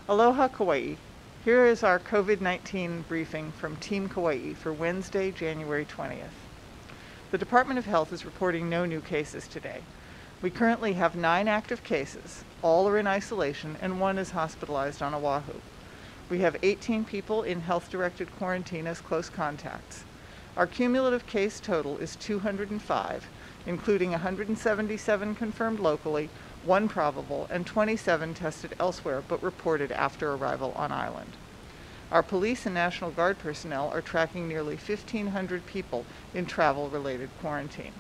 Aloha Kauai. Here is our COVID-19 briefing from Team Kauai for Wednesday, January 20th. The Department of Health is reporting no new cases today. We currently have 9 active cases. All are in isolation and 1 is hospitalized on Oahu. We have 18 people in health-directed quarantine as close contacts. Our cumulative case total is 205, including 177 confirmed locally, 1 probable, and 27 tested elsewhere but reported after arrival on island. Our police and National Guard personnel are tracking nearly 1,500 people in travel-related quarantine.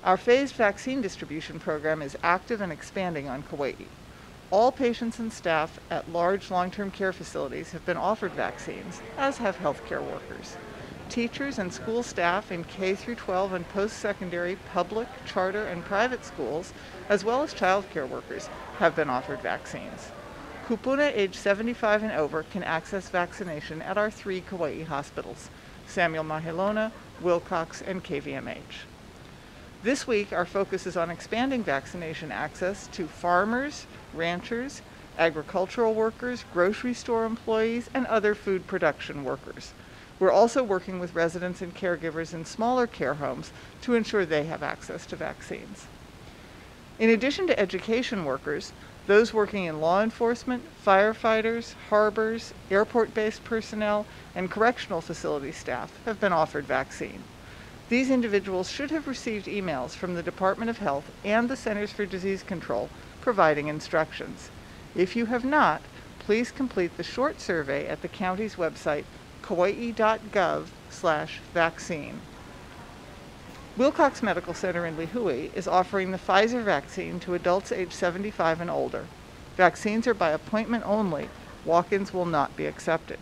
Our phased vaccine distribution program is active and expanding on Kauai. All patients and staff at large long-term care facilities have been offered vaccines, as have healthcare workers. Teachers and school staff in K-12 and post-secondary public, charter, and private schools, as well as child care workers, have been offered vaccines. Kupuna age 75 and over can access vaccination at our 3 Kauai hospitals, Samuel Mahelona, Wilcox, and KVMH. This week, our focus is on expanding vaccination access to farmers, ranchers, agricultural workers, grocery store employees, and other food production workers. We're also working with residents and caregivers in smaller care homes to ensure they have access to vaccines. In addition to education workers, those working in law enforcement, firefighters, harbors, airport-based personnel, and correctional facility staff have been offered vaccine. These individuals should have received emails from the Department of Health and the Centers for Disease Control providing instructions. If you have not, please complete the short survey at the county's website, kauai.gov/vaccine. Wilcox Medical Center in Lihue is offering the Pfizer vaccine to adults age 75 and older. Vaccines are by appointment only. Walk-ins will not be accepted.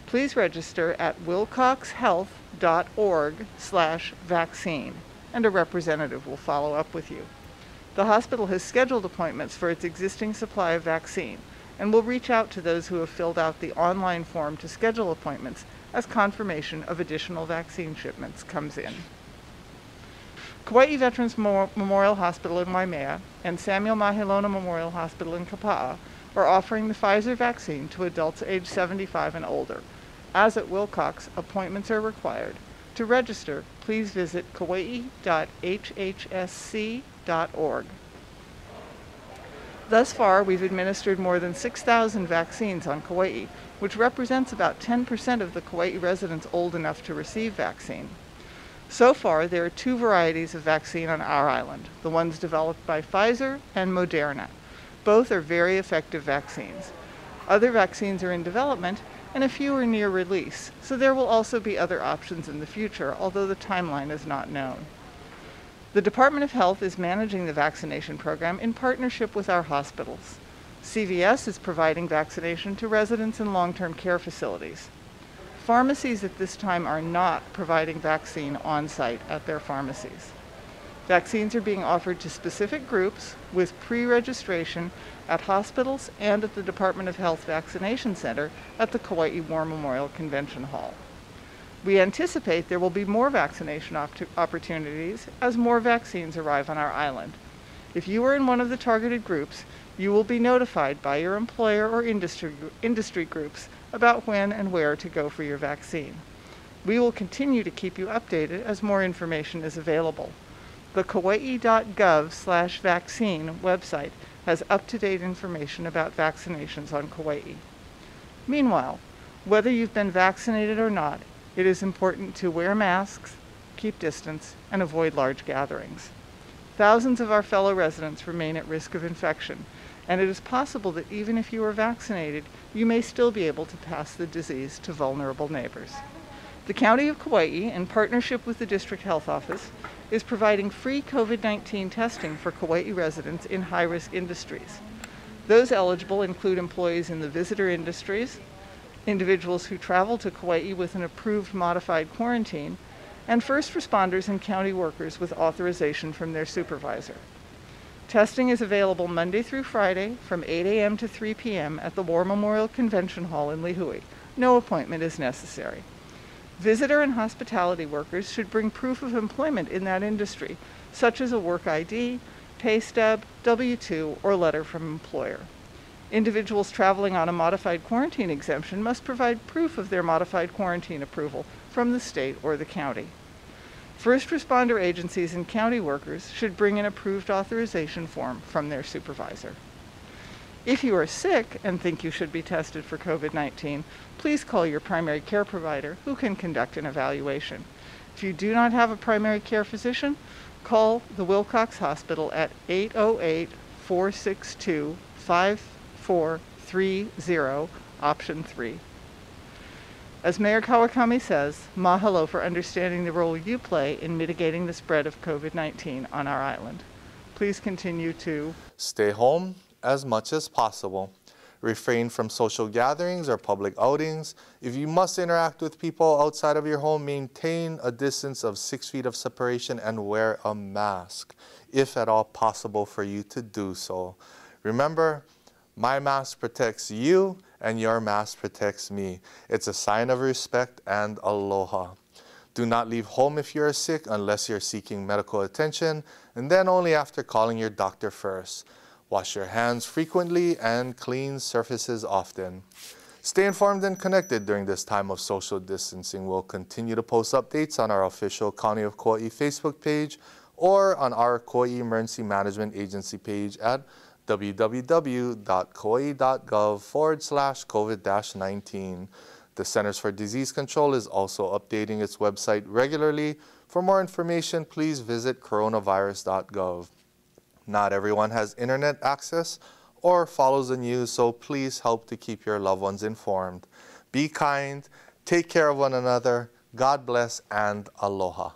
Please register at wilcoxhealth.org/vaccine, and a representative will follow up with you. The hospital has scheduled appointments for its existing supply of vaccine, and will reach out to those who have filled out the online form to schedule appointments as confirmation of additional vaccine shipments comes in. Kauai Veterans Memorial Hospital in Waimea and Samuel Mahelona Memorial Hospital in Kapa'a are offering the Pfizer vaccine to adults age 75 and older. As at Wilcox, appointments are required. To register, please visit kauai.hhsc.org. Thus far, we've administered more than 6,000 vaccines on Kauai, which represents about 10% of the Kauai residents old enough to receive vaccine. So far, there are 2 varieties of vaccine on our island, the ones developed by Pfizer and Moderna. Both are very effective vaccines. Other vaccines are in development, and a few are near release, so there will also be other options in the future, although the timeline is not known. The Department of Health is managing the vaccination program in partnership with our hospitals. CVS is providing vaccination to residents in long-term care facilities. Pharmacies at this time are not providing vaccine on-site at their pharmacies. Vaccines are being offered to specific groups with pre-registration at hospitals and at the Department of Health Vaccination Center at the Kauai War Memorial Convention Hall. We anticipate there will be more vaccination opportunities as more vaccines arrive on our island. If you are in one of the targeted groups, you will be notified by your employer or industry groups about when and where to go for your vaccine. We will continue to keep you updated as more information is available. The kauai.gov/vaccine website has up-to-date information about vaccinations on Kauai. Meanwhile, whether you've been vaccinated or not, it is important to wear masks, keep distance, and avoid large gatherings. Thousands of our fellow residents remain at risk of infection, and it is possible that even if you are vaccinated, you may still be able to pass the disease to vulnerable neighbors. The County of Kauai, in partnership with the District Health Office, is providing free COVID-19 testing for Kauai residents in high-risk industries. Those eligible include employees in the visitor industries, individuals who travel to Kauai with an approved modified quarantine, and first responders and county workers with authorization from their supervisor. Testing is available Monday through Friday from 8 a.m. to 3 p.m. at the War Memorial Convention Hall in Lihue. No appointment is necessary. Visitor and hospitality workers should bring proof of employment in that industry, such as a work ID, pay stub, W-2, or letter from employer. Individuals traveling on a modified quarantine exemption must provide proof of their modified quarantine approval from the state or the county. First responder agencies and county workers should bring an approved authorization form from their supervisor. If you are sick and think you should be tested for COVID-19, please call your primary care provider who can conduct an evaluation. If you do not have a primary care physician, call the Wilcox Hospital at 808-462-5430, option 3. As Mayor Kawakami says, mahalo for understanding the role you play in mitigating the spread of COVID-19 on our island. Please continue to stay home as much as possible. Refrain from social gatherings or public outings. If you must interact with people outside of your home, maintain a distance of 6 feet of separation and wear a mask, if at all possible for you to do so. Remember, my mask protects you and your mask protects me. It's a sign of respect and aloha. Do not leave home if you are sick unless you're seeking medical attention, and then only after calling your doctor first. Wash your hands frequently and clean surfaces often. Stay informed and connected during this time of social distancing. We'll continue to post updates on our official County of Kauai Facebook page or on our Kauai Emergency Management Agency page at www.kauai.gov/COVID-19. The Centers for Disease Control is also updating its website regularly. For more information, please visit coronavirus.gov. Not everyone has internet access or follows the news, so please help to keep your loved ones informed. Be kind, take care of one another, God bless, and aloha.